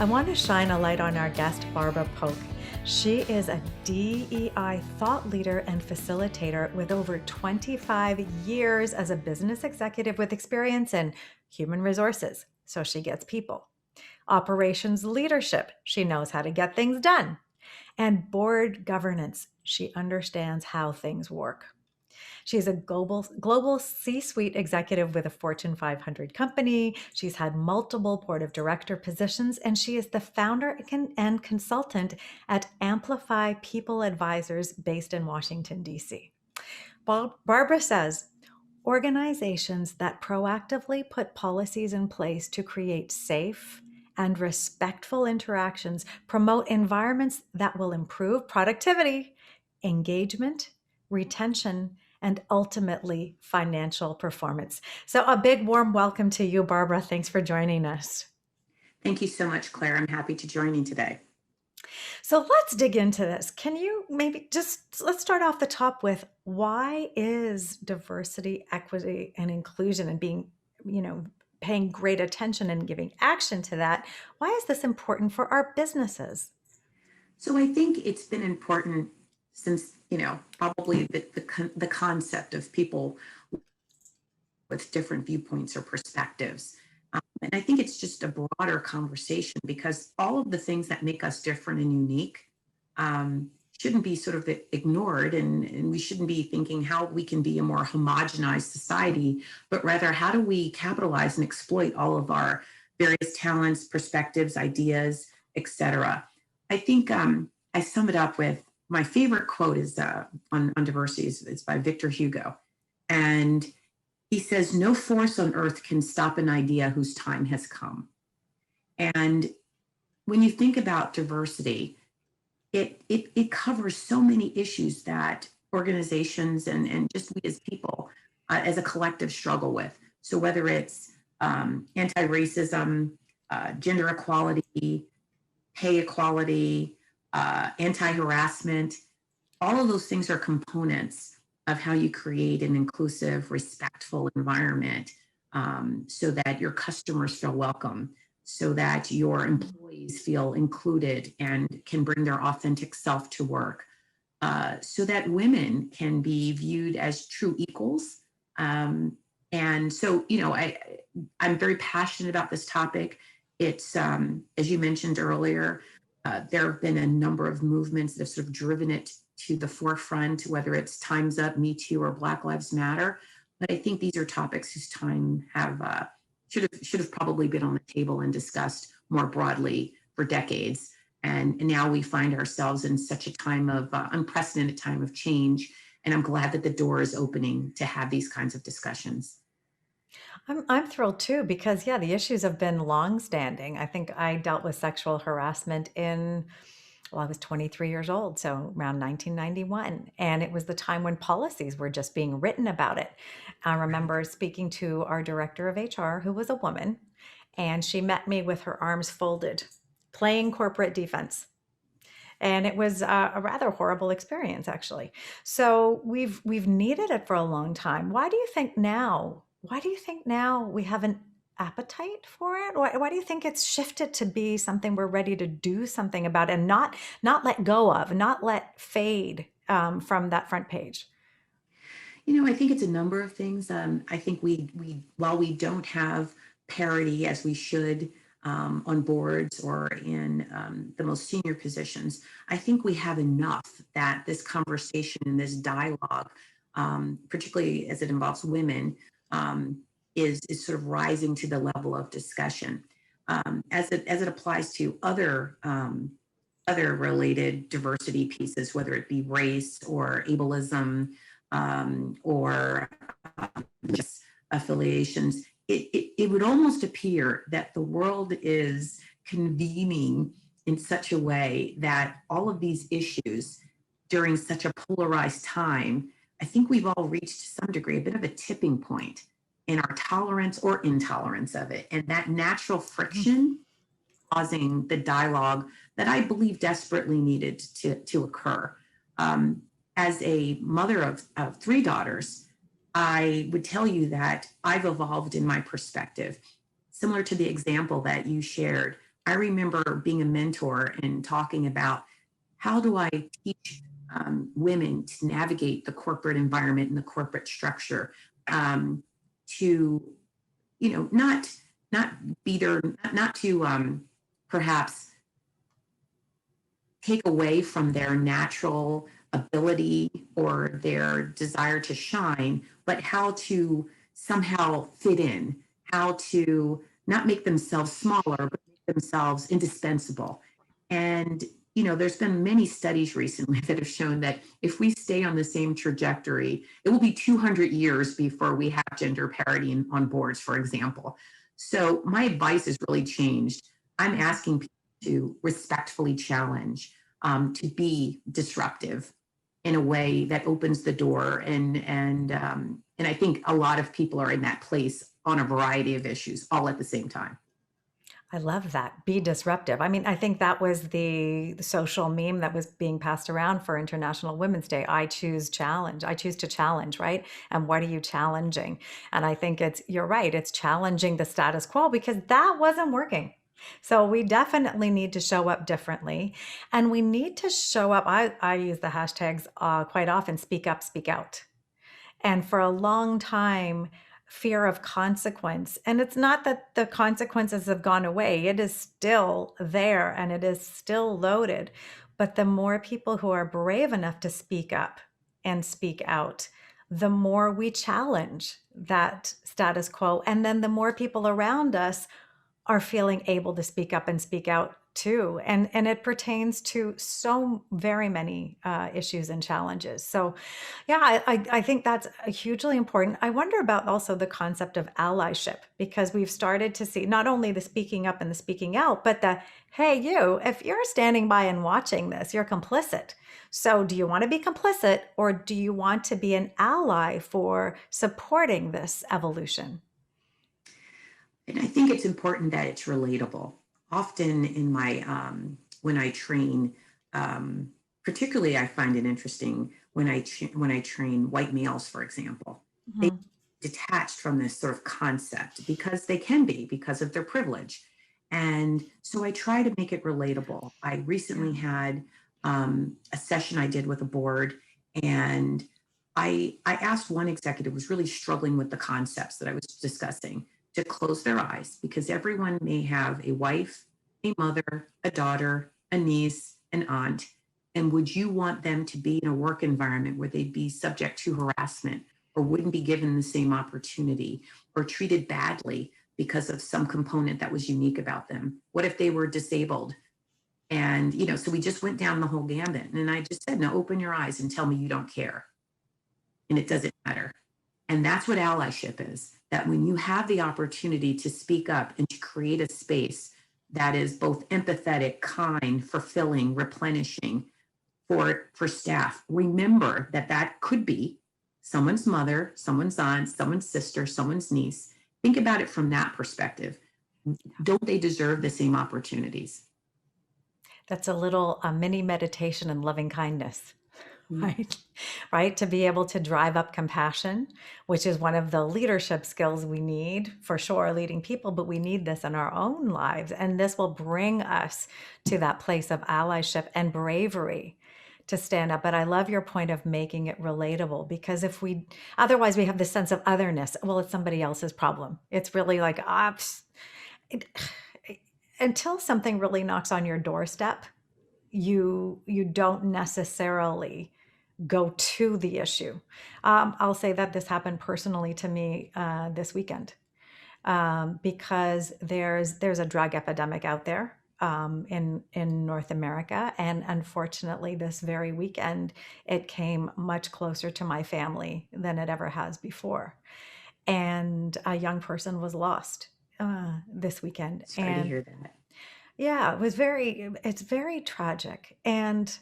I want to shine a light on our guest, Barbara Polk. She is a DEI thought leader and facilitator with over 25 years as a business executive with experience in human resources. So she gets people. Operations leadership. She knows how to get things done. And board governance. She understands how things work. She's a global C-suite executive with a Fortune 500 company. She's had multiple board of director positions, and she is the founder and consultant at Amplify People Advisors based in Washington, D.C. Barbara says, organizations that proactively put policies in place to create safe and respectful interactions promote environments that will improve productivity, engagement, retention, and ultimately financial performance. So, a big warm welcome to you, Barbara. Thanks for joining us. Thank you so much, Claire. I'm happy to join you today. So let's dig into this. Can you maybe let's start off the top with why is diversity, equity, and inclusion and being, paying great attention and giving action to that? Why is this important for our businesses? So I think it's been important since, probably the concept of people with different viewpoints or perspectives. And I think it's just a broader conversation because all of the things that make us different and unique shouldn't be sort of ignored, and we shouldn't be thinking how we can be a more homogenized society, but rather how do we capitalize and exploit all of our various talents, perspectives, ideas, etc. I think I sum it up with my favorite quote is on diversity is by Victor Hugo. And he says, no force on earth can stop an idea whose time has come. And when you think about diversity, it covers so many issues that organizations and just we as people, as a collective, struggle with. So whether it's anti-racism, gender equality, pay equality, anti-harassment, all of those things are components of how you create an inclusive, respectful environment, so that your customers feel welcome, so that your employees feel included and can bring their authentic self to work, so that women can be viewed as true equals. And so, I'm very passionate about this topic. It's, as you mentioned earlier, there have been a number of movements that have sort of driven it to the forefront, whether it's Time's Up, Me Too, or Black Lives Matter. But I think these are topics whose time should have probably been on the table and discussed more broadly for decades. And now we find ourselves in such a time of unprecedented time of change. And I'm glad that the door is opening to have these kinds of discussions. I'm thrilled too because the issues have been longstanding. I think I dealt with sexual harassment I was 23 years old, so around 1991, and it was the time when policies were just being written about it. I remember speaking to our director of HR, who was a woman, and she met me with her arms folded, playing corporate defense. And it was a rather horrible experience, actually. So we've needed it for a long time. Why do you think now? Why do you think now we have an appetite for it? Why do you think it's shifted to be something we're ready to do something about and not let go of, not let fade from that front page? I think it's a number of things. I think we while we don't have parity as we should on boards or in the most senior positions, I think we have enough that this conversation and this dialogue, particularly as it involves women, is sort of rising to the level of discussion. As it applies to other related diversity pieces, whether it be race or ableism, or just affiliations, it would almost appear that the world is convening in such a way that all of these issues during such a polarized time, I think we've all reached to some degree a bit of a tipping point in our tolerance or intolerance of it. And that natural friction causing the dialogue that I believe desperately needed to occur. As a mother of three daughters, I would tell you that I've evolved in my perspective. Similar to the example that you shared, I remember being a mentor and talking about how do I teach women to navigate the corporate environment and the corporate structure, um, to, not be there, not to perhaps take away from their natural ability or their desire to shine, but how to somehow fit in, how to not make themselves smaller, but make themselves indispensable. And, there's been many studies recently that have shown that if we stay on the same trajectory, it will be 200 years before we have gender parity on boards, for example. So my advice has really changed. I'm asking people to respectfully challenge, to be disruptive in a way that opens the door, and I think a lot of people are in that place on a variety of issues all at the same time. I love that. Be disruptive. I mean, I think that was the social meme that was being passed around for International Women's Day. I choose challenge. I choose to challenge, right? And what are you challenging? And I think you're right. It's challenging the status quo because that wasn't working. So we definitely need to show up differently. And we need to show up. I use the hashtags quite often: speak up, speak out. And for a long time, fear of consequence. And it's not that the consequences have gone away, it is still there and it is still loaded. But the more people who are brave enough to speak up and speak out, the more we challenge that status quo. And then the more people around us are feeling able to speak up and speak out too. And it pertains to so very many issues and challenges. So yeah, I think that's hugely important. I wonder about also the concept of allyship, because we've started to see not only the speaking up and the speaking out, but the, hey, you, if you're standing by and watching this, you're complicit. So do you want to be complicit, or do you want to be an ally for supporting this evolution? And I think it's important that it's relatable. Often in my when I train, um, particularly I find it interesting when when I train white males, for example, they Mhm. detached from this sort of concept because they can be because of their privilege, and so I try to make it relatable. I Yeah. recently had a session I did with a board, and I asked one executive who was really struggling with the concepts that I was discussing to close their eyes, because everyone may have a wife, a mother, a daughter, a niece, an aunt. And would you want them to be in a work environment where they'd be subject to harassment or wouldn't be given the same opportunity or treated badly because of some component that was unique about them? What if they were disabled? And, so we just went down the whole gambit. And I just said, no, open your eyes and tell me you don't care. And it doesn't matter. And that's what allyship is, that when you have the opportunity to speak up and to create a space that is both empathetic, kind, fulfilling, replenishing for staff, remember that that could be someone's mother, someone's aunt, someone's sister, someone's niece. Think about it from that perspective. Don't they deserve the same opportunities? That's a little mini meditation and loving kindness. Mm. Right. Right. To be able to drive up compassion, which is one of the leadership skills we need for sure, leading people, but we need this in our own lives. And this will bring us to that place of allyship and bravery to stand up. But I love your point of making it relatable, because otherwise we have this sense of otherness. Well, it's somebody else's problem. It's really like, it, until something really knocks on your doorstep, you don't necessarily go to the issue. I'll say that this happened personally to me this weekend, because there's a drug epidemic out there in North America, and unfortunately, this very weekend it came much closer to my family than it ever has before, and a young person was lost this weekend, Sorry to and hear that. yeah, it's very tragic. And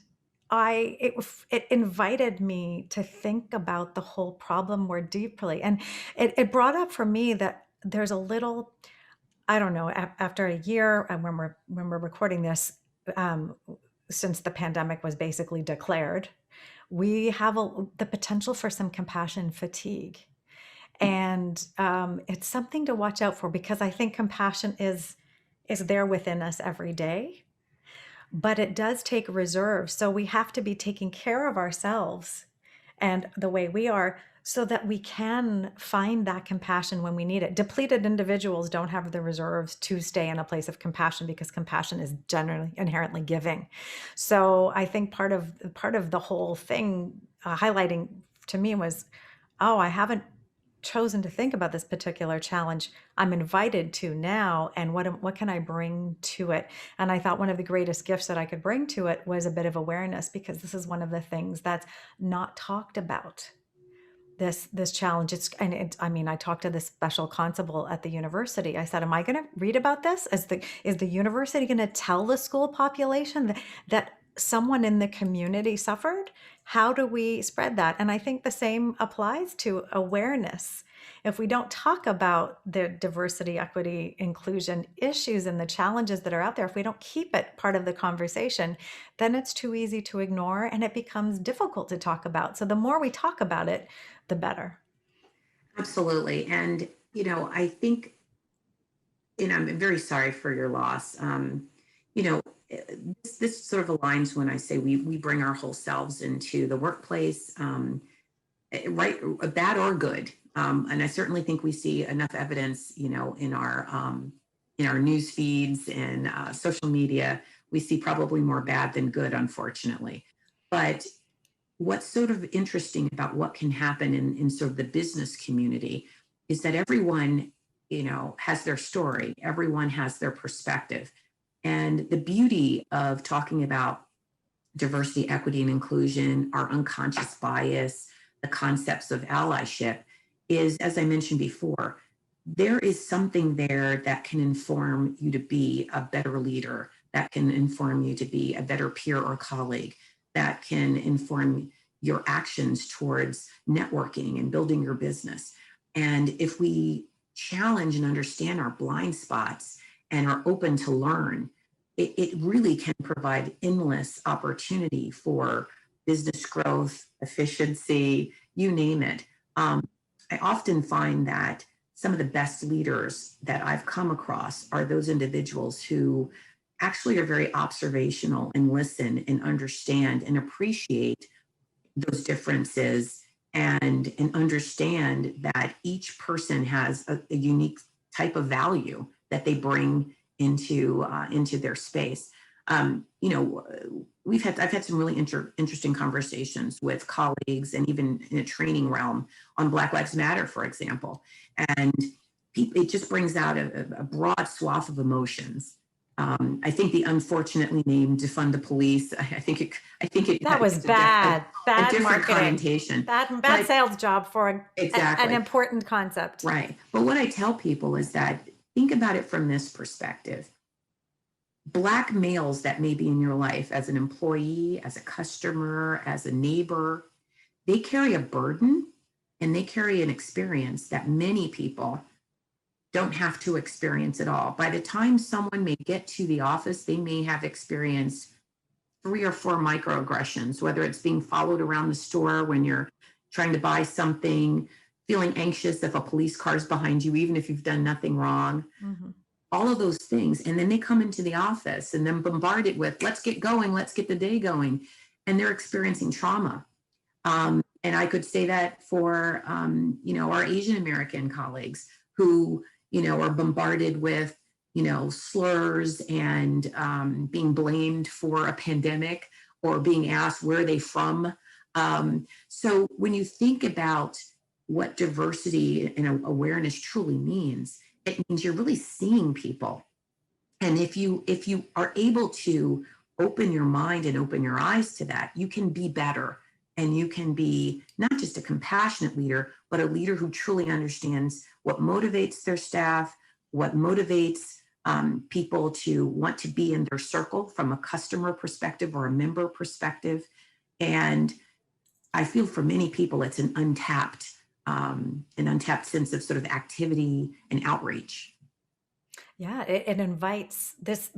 it invited me to think about the whole problem more deeply. And it brought up for me that there's a little, I don't know, after a year, and when we're recording this, um, since the pandemic was basically declared, we have the potential for some compassion fatigue. And it's something to watch out for, because I think compassion is is there within us every day, but it does take reserve. So we have to be taking care of ourselves and the way we are so that we can find that compassion when we need it. Depleted individuals don't have the reserves to stay in a place of compassion because compassion is generally inherently giving. So I think part of the whole thing highlighting to me was, oh, I haven't chosen to think about this particular challenge. I'm invited to now, and what can I bring to it? And I thought one of the greatest gifts that I could bring to it was a bit of awareness, because this is one of the things that's not talked about. This challenge. I mean, I talked to this special constable at the university. I said, am I going to read about this? Is the university going to tell the school population that someone in the community suffered? How do we spread that? And I think the same applies to awareness. If we don't talk about the diversity, equity, inclusion issues and the challenges that are out there, if we don't keep it part of the conversation, then it's too easy to ignore and it becomes difficult to talk about. So the more we talk about it, the better. Absolutely. And, I think, I'm very sorry for your loss. You know, this sort of aligns when I say we bring our whole selves into the workplace, right, bad or good. And I certainly think we see enough evidence, in our news feeds and social media. We see probably more bad than good, unfortunately. But what's sort of interesting about what can happen in sort of the business community is that everyone, has their story, everyone has their perspective. And the beauty of talking about diversity, equity, and inclusion, our unconscious bias, the concepts of allyship is, as I mentioned before, there is something there that can inform you to be a better leader, that can inform you to be a better peer or colleague, that can inform your actions towards networking and building your business. And if we challenge and understand our blind spots and are open to learn, it really can provide endless opportunity for business growth, efficiency, you name it. I often find that some of the best leaders that I've come across are those individuals who actually are very observational and listen and understand and appreciate those differences and understand that each person has a unique type of value that they bring into their space. I've had some really interesting conversations with colleagues and even in a training realm on Black Lives Matter, for example, and it just brings out a broad swath of emotions. I think the unfortunately named "defund the police." I think it That was has bad, a bad different marketing, connotation. bad But sales job for an exactly important concept. right. But what I tell people is that think about it from this perspective. Black males that may be in your life as an employee, as a customer, as a neighbor, they carry a burden and they carry an experience that many people don't have to experience at all. By the time someone may get to the office, they may have experienced 3 or 4 microaggressions, whether it's being followed around the store when you're trying to buy something, feeling anxious if a police car is behind you, even if you've done nothing wrong, all of those things. And then they come into the office and then bombarded with, let's get going, let's get the day going. And they're experiencing trauma. And I could say that for, our Asian American colleagues who, are bombarded with, slurs and being blamed for a pandemic or being asked where are they from. So when you think about what diversity and awareness truly means, it means you're really seeing people. And if you are able to open your mind and open your eyes to that, you can be better. And you can be not just a compassionate leader, but a leader who truly understands what motivates their staff, what motivates people to want to be in their circle from a customer perspective or a member perspective. And I feel for many people, it's an untapped sense of sort of activity and outreach. Yeah, it invites this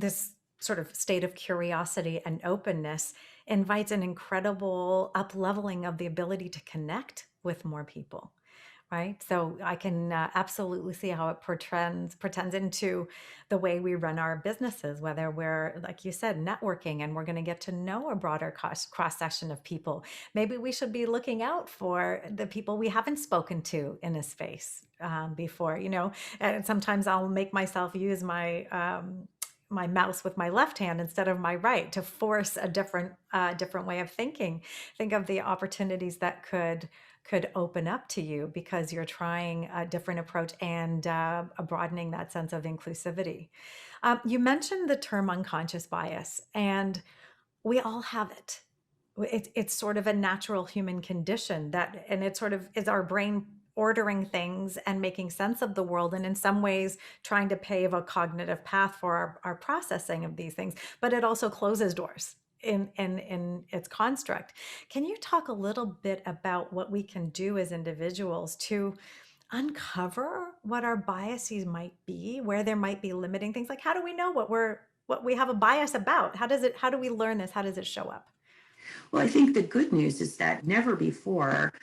sort of state of curiosity and openness, invites an incredible up-leveling of the ability to connect with more people, right? So I can absolutely see how it pretends into the way we run our businesses, whether we're, like you said, networking and we're going to get to know a broader cross section of people. Maybe we should be looking out for the people we haven't spoken to in a space before, you know. And sometimes I'll make myself use my mouse with my left hand instead of my right to force a different way of thinking. Think of the opportunities that could open up to you because you're trying a different approach and broadening that sense of inclusivity. You mentioned the term unconscious bias, and we all have it. It's sort of a natural human condition that, and it sort of is our brain ordering things and making sense of the world, and in some ways trying to pave a cognitive path for our processing of these things. But it also closes doors in its construct. Can you talk a little bit about what we can do as individuals to uncover what our biases might be, where there might be limiting things? Like, how do we know what we have a bias about? How do we learn this? How does it show up? Well, I think the good news is that never before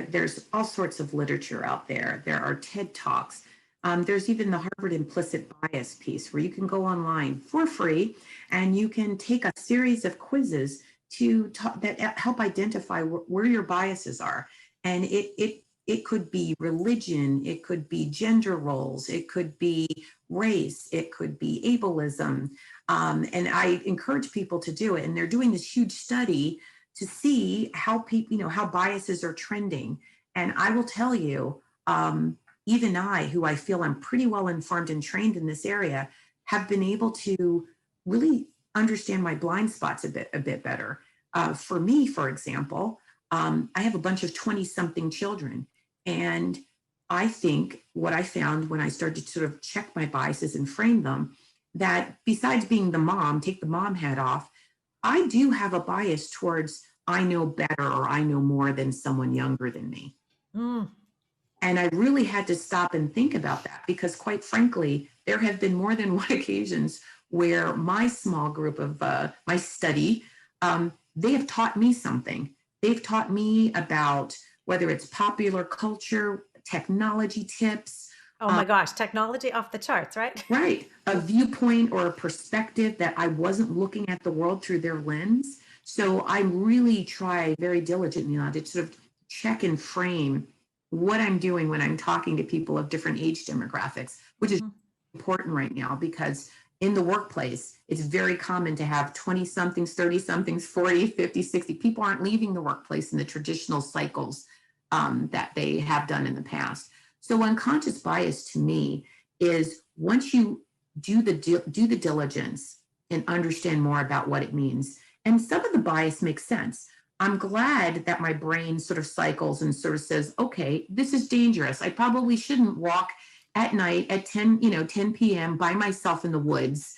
there's all sorts of literature out there. There are TED Talks. There's even the Harvard Implicit Bias piece where you can go online for free and you can take a series of quizzes that help identify where your biases are. And it could be religion, it could be gender roles, it could be race, it could be ableism. And I encourage people to do it. And they're doing this huge study to see how people, how biases are trending. And I will tell you, even I, who I feel I'm pretty well informed and trained in this area, have been able to really understand my blind spots a bit better. For me, for example, I have a bunch of 20-something children. And I think what I found when I started to sort of check my biases and frame them, that besides being the mom, take the mom hat off, I do have a bias towards I know better or I know more than someone younger than me. Mm. And I really had to stop and think about that because, quite frankly, there have been more than one occasions where my small group of my study, they have taught me something. They've taught me about whether it's popular culture, technology tips. Oh my gosh, technology off the charts, right? Right. A viewpoint or a perspective that I wasn't looking at the world through their lens. So I really try very diligently now to sort of check and frame what I'm doing when I'm talking to people of different age demographics, which is important right now because in the workplace, it's very common to have 20 somethings, 30 somethings, 40, 50, 60. People aren't leaving the workplace in the traditional cycles that they have done in the past. So unconscious bias to me is once you do the diligence and understand more about what it means, and some of the bias makes sense. I'm glad that my brain sort of cycles and sort of says, okay, this is dangerous. I probably shouldn't walk at night at 10 p.m. by myself in the woods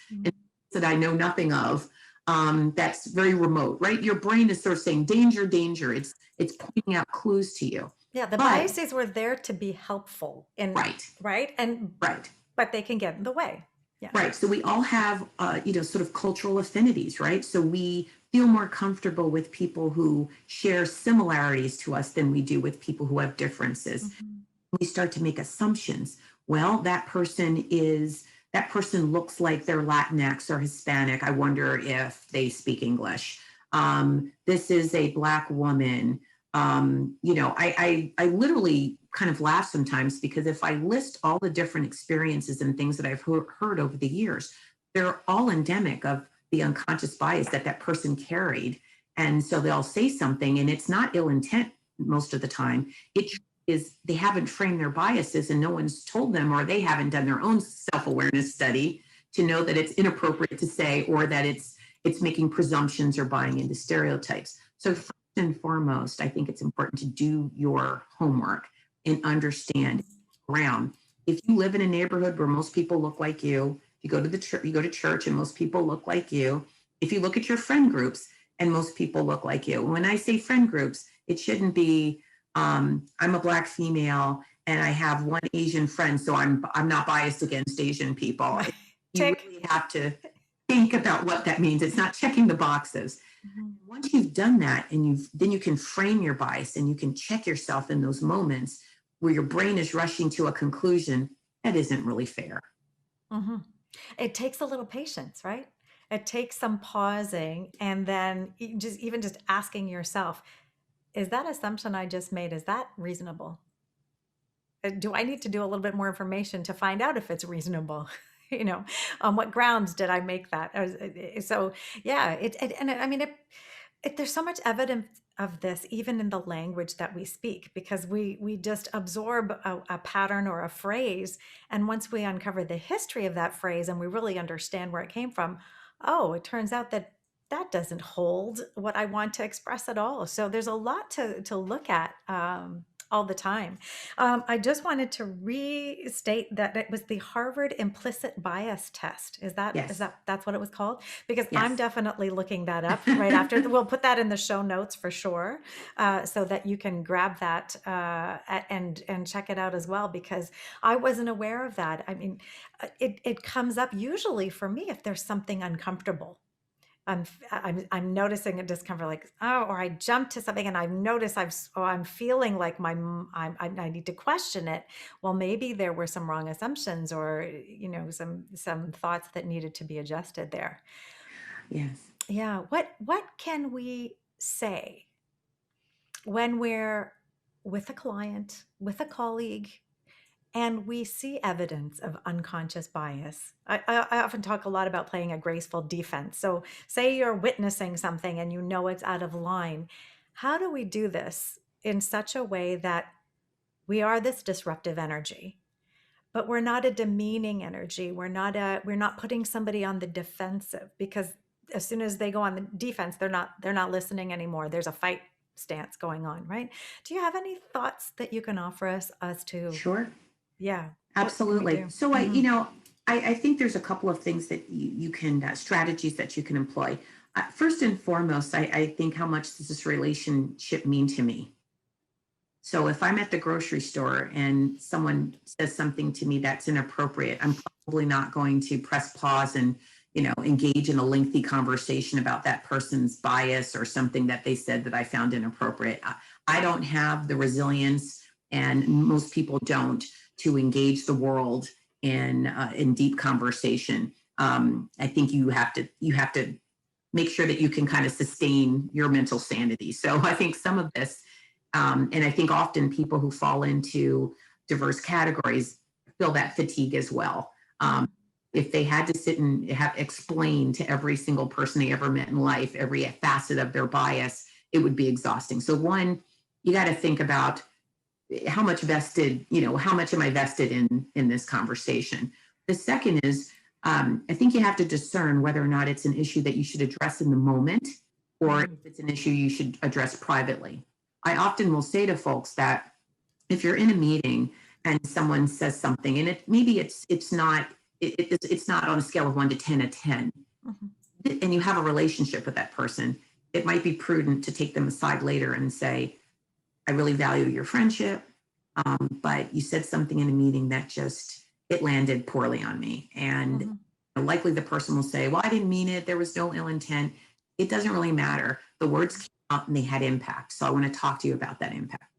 that I know nothing of. That's very remote, right? Your brain is sort of saying danger, danger. It's pointing out clues to you. Yeah, the But biases were there to be helpful right, right? And right. but they can get in the way. Yeah. Right. So we all have, sort of cultural affinities, right? So we feel more comfortable with people who share similarities to us than we do with people who have differences. Mm-hmm. We start to make assumptions. Well, that person looks like they're Latinx or Hispanic. I wonder if they speak English. This is a Black woman. I literally kind of laugh sometimes because if I list all the different experiences and things that I've heard over the years, they're all endemic of the unconscious bias that person carried. And so they'll say something and it's not ill intent most of the time. It is they haven't framed their biases and no one's told them, or they haven't done their own self-awareness study to know that it's inappropriate to say, or that it's making presumptions or buying into stereotypes. So first and foremost, I think it's important to do your homework and understand around. If you live in a neighborhood where most people look like you go to the church, you go to church and most people look like you. If you look at your friend groups and most people look like you. When I say friend groups, it shouldn't be I'm a Black female and I have one Asian friend, so I'm not biased against Asian people. You really have to think about what that means. It's not checking the boxes. Mm-hmm. Once you've done that and then you can frame your bias and you can check yourself in those moments, where your brain is rushing to a conclusion, that isn't really fair. Mhm. It takes a little patience, right? It takes some pausing and then even just asking yourself, is that assumption I just made, is that reasonable? Do I need to do a little bit more information to find out if it's reasonable? You know, on what grounds did I make that? So yeah, I mean, there's so much evidence of this even in the language that we speak, because we just absorb a pattern or a phrase, and once we uncover the history of that phrase and we really understand where it came from, oh, it turns out that that doesn't hold what I want to express at all. So there's a lot to look at all the time. I just wanted to restate that it was the Harvard Implicit Bias Test. Is Yes. that's what it was called? Because I'm Yes. definitely looking that up right after. We'll put that in the show notes for sure, so that you can grab that and check it out as well. Because I wasn't aware of that. I mean, it comes up usually for me if there's something uncomfortable. I'm noticing a discomfort, like, oh, or I jump to something and I've noticed I'm feeling like I need to question it. Well, maybe there were some wrong assumptions, or some thoughts that needed to be adjusted there. Yes. Yeah. What can we say when we're with a client, with a colleague, and we see evidence of unconscious bias? I often talk a lot about playing a graceful defense. So, say you're witnessing something and you know it's out of line. How do we do this in such a way that we are this disruptive energy, but we're not a demeaning energy? We're not putting somebody on the defensive, because as soon as they go on the defense, they're not listening anymore. There's a fight stance going on, right? Do you have any thoughts that you can offer us as to, Sure. yeah, what can we Absolutely. do? So Hmm. I think there's a couple of things that you can, strategies that you can employ. First and foremost, I think how much does this relationship mean to me? So if I'm at the grocery store and someone says something to me that's inappropriate, I'm probably not going to press pause and, engage in a lengthy conversation about that person's bias or something that they said that I found inappropriate. I don't have the resilience, and most people don't, to engage the world in deep conversation. I think you have to make sure that you can kind of sustain your mental sanity. So I think some of this, and I think often people who fall into diverse categories feel that fatigue as well. If they had to sit and have explain to every single person they ever met in life every facet of their bias, it would be exhausting. So one, you got to think about how much am I vested in this conversation. The second is, I think you have to discern whether or not it's an issue that you should address in the moment, or if it's an issue you should address privately. I often will say to folks that if you're in a meeting and someone says something, and maybe it's not on a scale of 1 to 10 a 10, Mhm. and you have a relationship with that person, it might be prudent to take them aside later and say, I really value your friendship, but you said something in a meeting that just, it landed poorly on me. And Mhm. likely the person will say, well, I didn't mean it. There was no ill intent. It doesn't really matter. The words came out and they had impact. So I want to talk to you about that impact.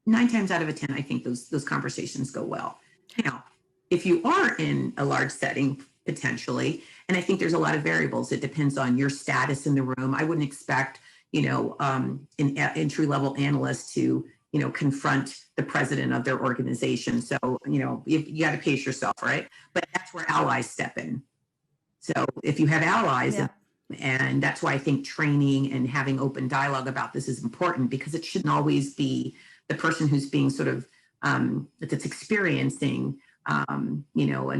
9 times out of 10, I think those conversations go well. Now, if you are in a large setting, potentially, and I think there's a lot of variables. It depends on your status in the room. I wouldn't expect, an entry level analyst to, confront the president of their organization. So, you got to pace yourself, right? But that's where allies step in. So if you have allies, Yeah. and that's why I think training and having open dialogue about this is important, because it shouldn't always be the person who's being sort of that's experiencing an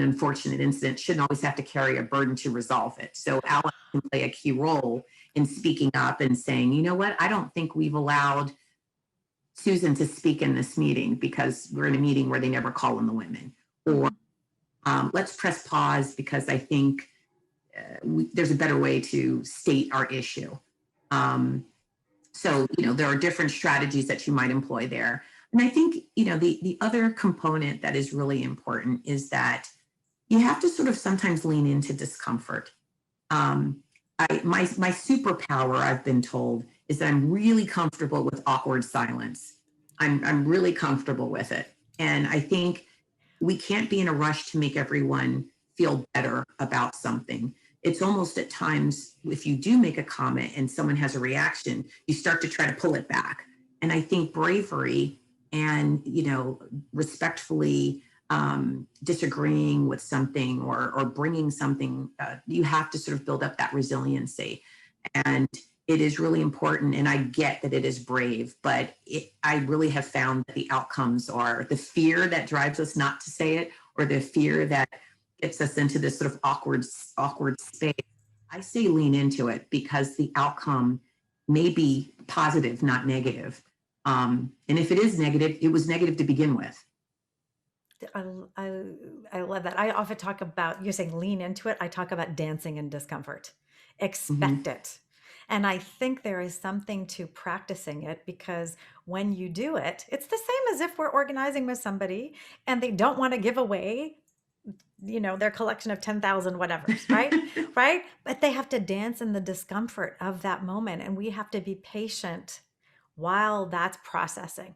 unfortunate incident shouldn't always have to carry a burden to resolve it. So allies can play a key role in speaking up and saying, you know what, I don't think we've allowed Susan to speak in this meeting because we're in a meeting where they never call in the women. Or let's press pause because I think there's a better way to state our issue. So, there are different strategies that you might employ there. And I think, the other component that is really important is that you have to sort of sometimes lean into discomfort. My superpower, I've been told, is that I'm really comfortable with awkward silence. I'm really comfortable with it. And I think we can't be in a rush to make everyone feel better about something. It's almost at times, if you do make a comment and someone has a reaction, you start to try to pull it back. And I think bravery and, respectfully disagreeing with something or bringing something, you have to sort of build up that resiliency. And it is really important. And I get that it is brave, but I really have found that the outcomes are the fear that drives us not to say it, or the fear that gets us into this sort of awkward space. I say lean into it because the outcome may be positive, not negative. And if it is negative, it was negative to begin with. I, I, I love that. I often talk about, you're saying lean into it. I talk about dancing in discomfort. Mhm. Expect it. And I think there is something to practicing it, because when you do it, it's the same as if we're organizing with somebody and they don't want to give away, their collection of 10,000 whatevers, right? Right? But they have to dance in the discomfort of that moment. And we have to be patient while that's processing.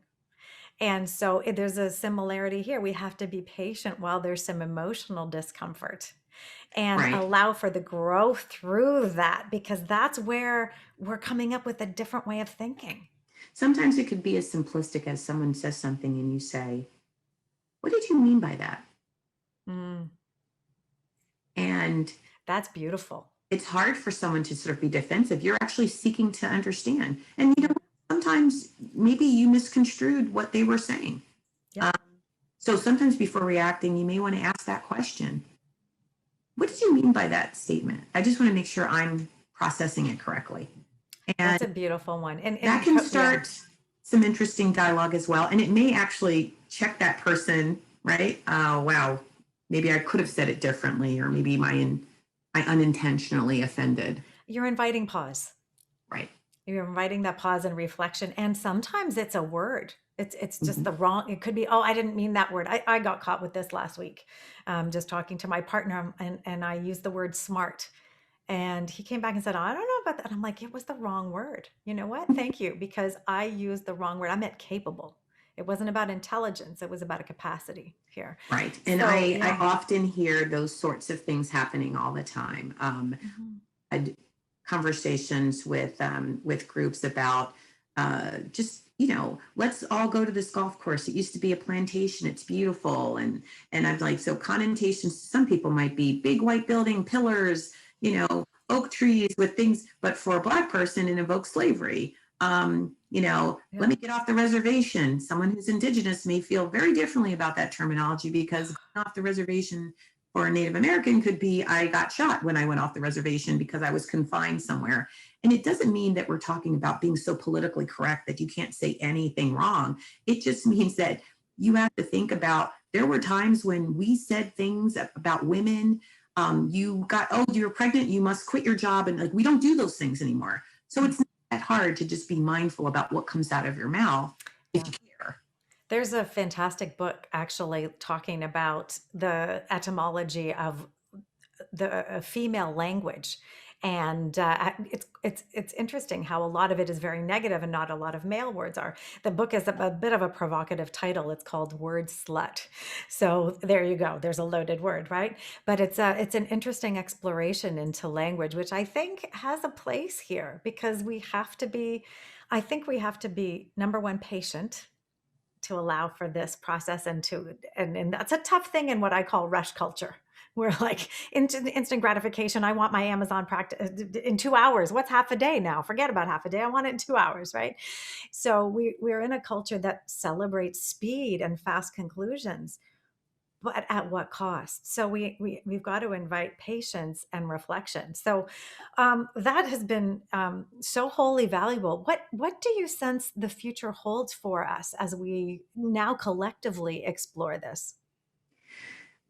And so there's a similarity here. We have to be patient while there's some emotional discomfort and Right. allow for the growth through that, because that's where we're coming up with a different way of thinking. Sometimes it could be as simplistic as someone says something and you say, "What did you mean by that?" Mm, And that's beautiful. it's hard for someone to sort of be defensive. You're actually seeking to understand. And sometimes maybe you misconstrued what they were saying. Yep. Uh, so sometimes before reacting, you may want to ask that question. What did you mean by that statement? I just want to make sure I'm processing it correctly. And That's a beautiful one. that can Yeah. start some interesting dialogue as well. And it may actually check that person, right? Wow, maybe I could have said it differently, or maybe I unintentionally offended. You're inviting pause. Right. You're inviting that pause and reflection. And sometimes it's a word. It's just Mhm. the wrong, it could be, oh, I didn't mean that word. I got caught with this last week. Just talking to my partner, and I used the word smart. And he came back and said, I don't know about that. I'm like, it was the wrong word. You know what? Thank you. Because I used the wrong word. I meant capable. It wasn't about intelligence. It was about a capacity here. Right. And So I yeah. often hear those sorts of things happening all the time. Mhm. I had conversations with groups about just let's all go to this golf course. It used to be a plantation. It's beautiful, and I'm like, so connotations. Some people might be big white building, pillars, oak trees with things, but for a Black person, it invokes slavery. Yeah. Let me get off the reservation. Someone who's indigenous may feel very differently about that terminology, because going off the reservation for a Native American could be, I got shot when I went off the reservation because I was confined somewhere. And it doesn't mean that we're talking about being so politically correct that you can't say anything wrong. It just means that you have to think about, there were times when we said things about women. Oh, you're pregnant, you must quit your job. And like, we don't do those things anymore. So it's not that hard to just be mindful about what comes out of your mouth if Yeah. you care. There's a fantastic book actually talking about the etymology of the female language. And it's interesting how a lot of it is very negative and not a lot of male words are. The book is a bit of a provocative title. It's called Word Slut. So there you go. There's a loaded word, right? But it's an interesting exploration into language, which I think has a place here, because I think we have to be, number one, patient to allow for this process, and that's a tough thing in what I call rush culture. We're like instant gratification. I want my Amazon practice in 2 hours. What's half a day now? Forget about half a day. I want it in 2 hours, right? So we're in a culture that celebrates speed and fast conclusions, but at what cost? So we've got to invite patience and reflection. So that has been so wholly valuable. What do you sense the future holds for us as we now collectively explore this?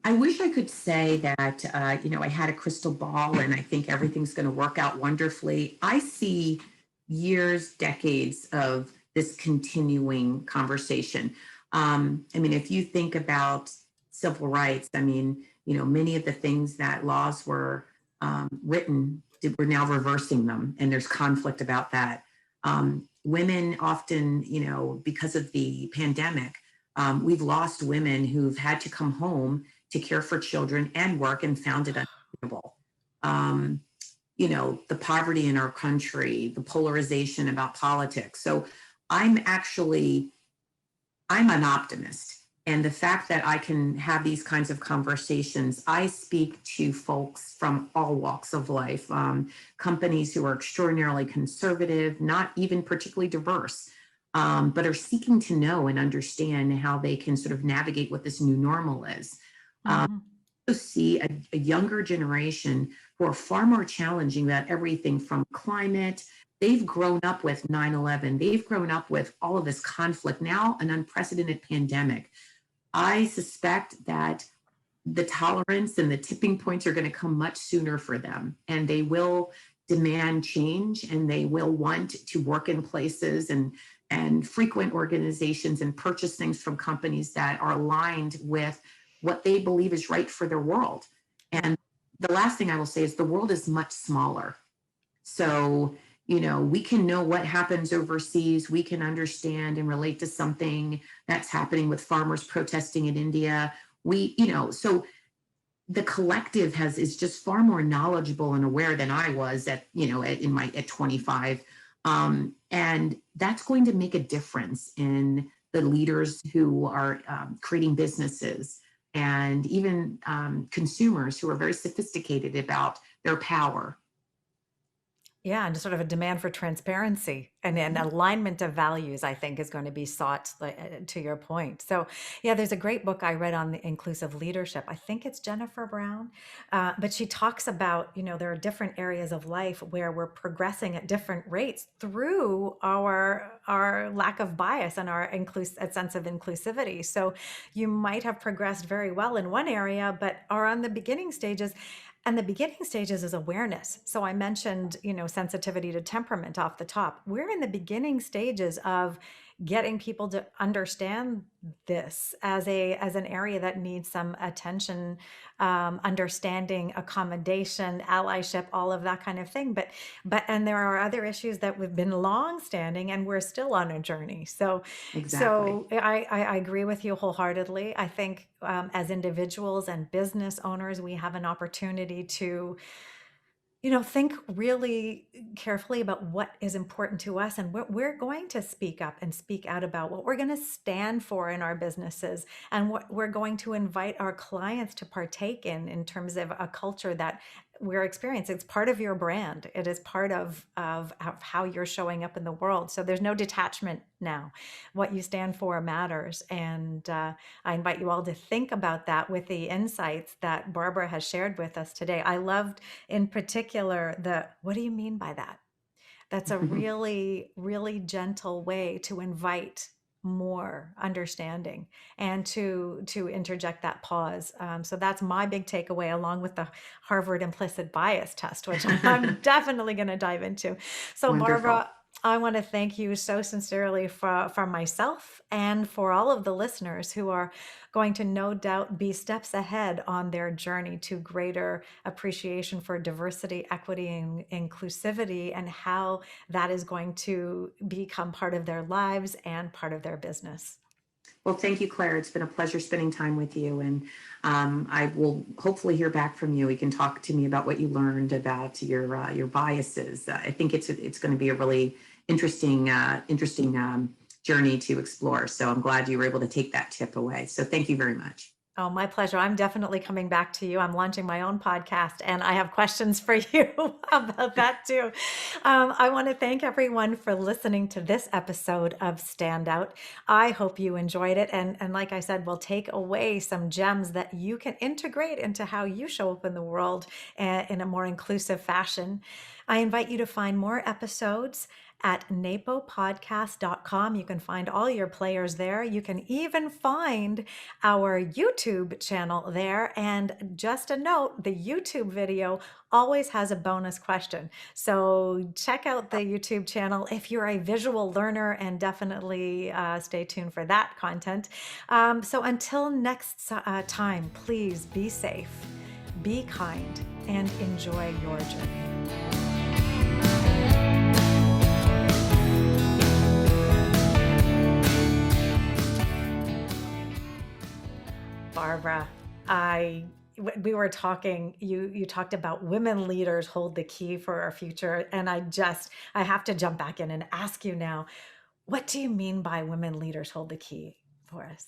I wish I could say that, I had a crystal ball and I think everything's going to work out wonderfully. I see years, decades of this continuing conversation. I mean, if you think about civil rights, I mean, many of the things that laws were written, we're now reversing them, and there's conflict about that. Women often, because of the pandemic, We've lost women who've had to come home to care for children and work and found it unattainable. Um, the poverty in our country, the polarization about politics. So I'm actually, I'm an optimist. And the fact that I can have these kinds of conversations, I speak to folks from all walks of life, companies who are extraordinarily conservative, not even particularly diverse, but are seeking to know and understand how they can sort of navigate what this new normal is. Mhm. See a younger generation who are far more challenging about everything from climate. They've grown up with 9/11. They've grown up with all of this conflict, now an unprecedented pandemic. I suspect that the tolerance and the tipping points are going to come much sooner for them, and they will demand change, and they will want to work in places and frequent organizations and purchase things from companies that are aligned with what they believe is right for their world. And the last thing I will say is the world is much smaller. So, we can know what happens overseas. We can understand and relate to something that's happening with farmers protesting in India. So the collective is just far more knowledgeable and aware than I was at 25. And that's going to make a difference in the leaders who are creating businesses, and even consumers who are very sophisticated about their power. Yeah, and sort of a demand for transparency and an alignment of values, I think, is going to be sought, to your point. So, yeah, there's a great book I read on the inclusive leadership. I think it's Jennifer Brown, but she talks about, there are different areas of life where we're progressing at different rates through our lack of bias and our a sense of inclusivity. So, you might have progressed very well in one area, but are on the beginning stages. And the beginning stages is awareness. So I mentioned, sensitivity to temperament off the top. We're in the beginning stages of getting people to understand this as an area that needs some attention, understanding, accommodation, allyship, all of that kind of thing. And there are other issues that we've been long standing, and we're still on a journey. So Exactly. I agree with you wholeheartedly. I think as individuals and business owners, we have an opportunity to, think really carefully about what is important to us and what we're going to speak up and speak out about, what we're going to stand for in our businesses, and what we're going to invite our clients to partake in terms of a culture that we're experiencing. It's part of your brand. It is part of how you're showing up in the world. So there's no detachment now. What you stand for matters. And I invite you all to think about that with the insights that Barbara has shared with us today. I loved in particular what do you mean by that? That's a really, really gentle way to invite more understanding and to interject that pause. So that's my big takeaway, along with the Harvard implicit bias test, which I'm definitely going to dive into. So Wonderful. Barbara, I want to thank you so sincerely for myself and for all of the listeners who are going to no doubt be steps ahead on their journey to greater appreciation for diversity, equity, and inclusivity, and how that is going to become part of their lives and part of their business. Well, thank you, Claire. It's been a pleasure spending time with you. And I will hopefully hear back from you. You can talk to me about what you learned about your biases. I think it's going to be a really interesting journey to explore. So I'm glad you were able to take that tip away. So thank you very much. Oh, my pleasure. I'm definitely coming back to you. I'm launching my own podcast, and I have questions for you about that too. I want to thank everyone for listening to this episode of Standout. I hope you enjoyed it. And like I said, we'll take away some gems that you can integrate into how you show up in the world in a more inclusive fashion. I invite you to find more episodes at napopodcast.com. You can find all your players there. You can even find our YouTube channel there. And just a note, the YouTube video always has a bonus question. So check out the YouTube channel if you're a visual learner, and definitely stay tuned for that content. So until next time, please be safe, be kind, and enjoy your journey. Barbara, I we were talking, you talked about women leaders hold the key for our future, and I have to jump back in and ask you now, what do you mean by women leaders hold the key for us?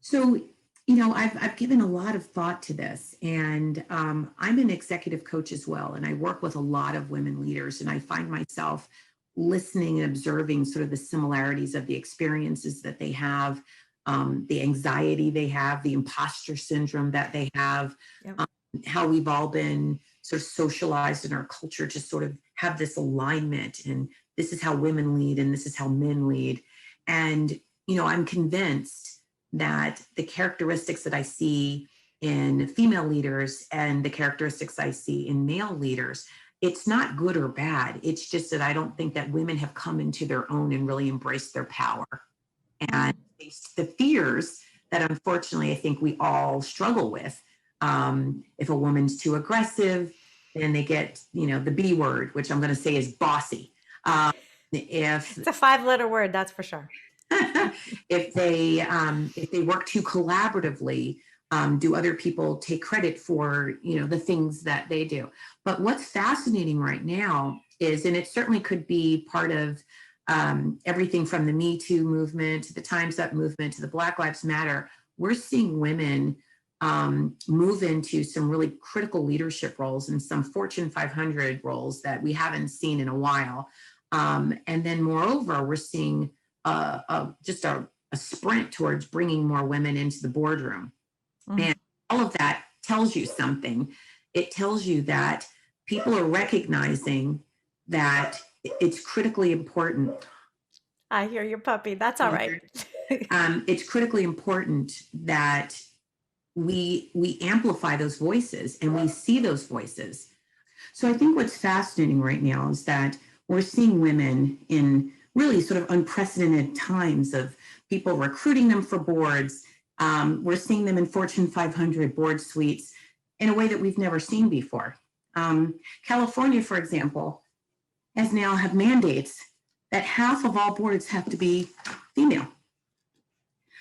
So, I've given a lot of thought to this, and I'm an executive coach as well, and I work with a lot of women leaders, and I find myself listening and observing sort of the similarities of the experiences that they have, the anxiety they have, the imposter syndrome that they have, Yep. um, how we've all been sort of socialized in our culture to sort of have this alignment, and this is how women lead, and this is how men lead, and I'm convinced that the characteristics that I see in female leaders and the characteristics I see in male leaders, it's not good or bad. It's just that I don't think that women have come into their own and really embraced their power and Mm. faced the fears that unfortunately I think we all struggle with. If a woman's too aggressive, then they get, the B word, which I'm going to say is bossy. If It's a five-letter word, that's for sure. if they work too collaboratively, do other people take credit for the things that they do? But what's fascinating right now is, and it certainly could be part of everything from the Me Too movement to the Time's Up movement to the Black Lives Matter, we're seeing women move into some really critical leadership roles and some Fortune 500 roles that we haven't seen in a while. And then moreover, we're seeing just a sprint towards bringing more women into the boardroom. Mm. And all of that tells you something. It tells you that people are recognizing that it's critically important. I hear your puppy. That's all right. It's critically important that we amplify those voices and we see those voices. So I think what's fascinating right now is that we're seeing women in really sort of unprecedented times of people recruiting them for boards. We're seeing them in Fortune 500 board suites in a way that we've never seen before. California, for example, has now have mandates that half of all boards have to be female.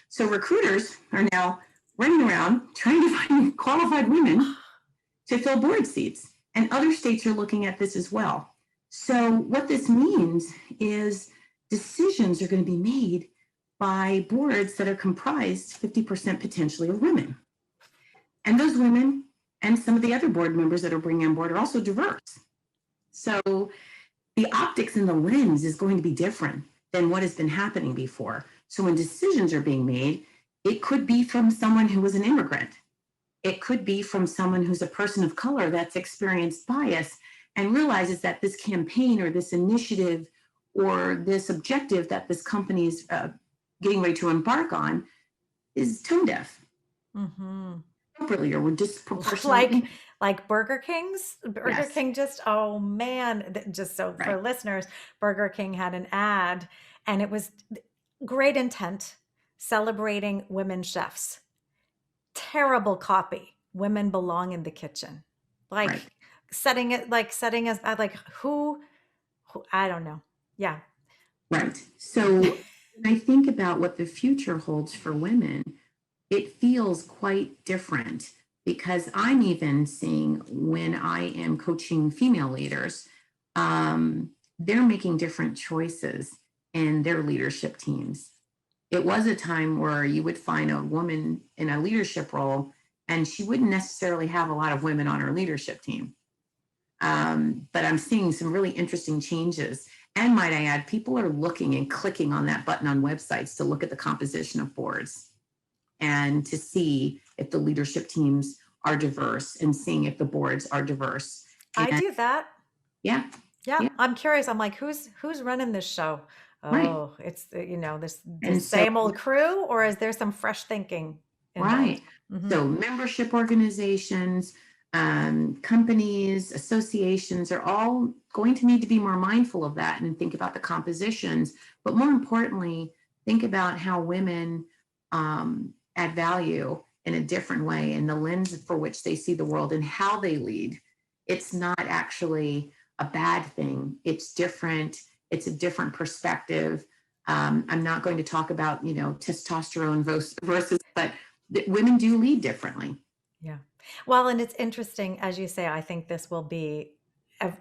So recruiters are now running around trying to find qualified women to fill board seats. And other states are looking at this as well. So what this means is decisions are going to be made by boards that are comprised 50% potentially of women. And those women and some of the other board members that are bringing on board are also diverse. So the optics and the lens is going to be different than what has been happening before. So when decisions are being made, it could be from someone who was an immigrant. It could be from someone who's a person of color that's experienced bias and realizes that this campaign or this initiative or this objective that this company is getting ready to embark on is tone deaf. Mm-hmm. Appropriately or disproportionately. Like Burger King's Yes. King oh man, just so for Right. listeners, Burger King had an ad and it was great intent celebrating women chefs. Terrible copy. Women belong in the kitchen. Like Right. setting us like who I don't know. Yeah. Right. So when I think about what the future holds for women, it feels quite different because I'm even seeing when I am coaching female leaders, they're making different choices in their leadership teams. It was a time where you would find a woman in a leadership role and she wouldn't necessarily have a lot of women on her leadership team. But I'm seeing some really interesting changes. And might I add, people are looking and clicking on that button on websites to look at the composition of boards and to see if the leadership teams are diverse and seeing if the boards are diverse. I And do that. yeah, Yeah, yeah, I'm curious. I'm like, who's running this show? right. Oh, it's the And so, same old crew, or is there some fresh thinking involved? right. Hmm. So membership organizations, companies, associations are all going to need to be more mindful of that and think about the compositions. But more importantly, think about how women add value in a different way and the lens for which they see the world and how they lead. It's not actually a bad thing. It's different. It's a different perspective. I'm not going to talk about, testosterone versus, but that women do lead differently. Yeah. Well, and it's interesting, as you say, I think this will be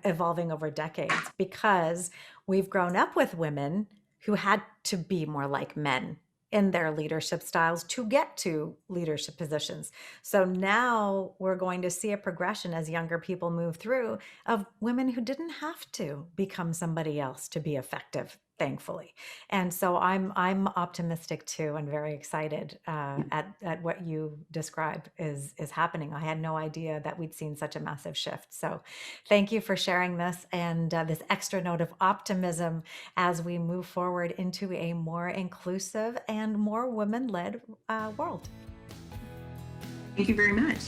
evolving over decades because we've grown up with women who had to be more like men in their leadership styles to get to leadership positions. So now we're going to see a progression as younger people move through of women who didn't have to become somebody else to be effective, thankfully. And so I'm optimistic too, and very excited at what you described is happening. I had no idea that we'd seen such a massive shift. So, thank you for sharing this and this extra note of optimism as we move forward into a more inclusive and more women-led world. Thank you very much.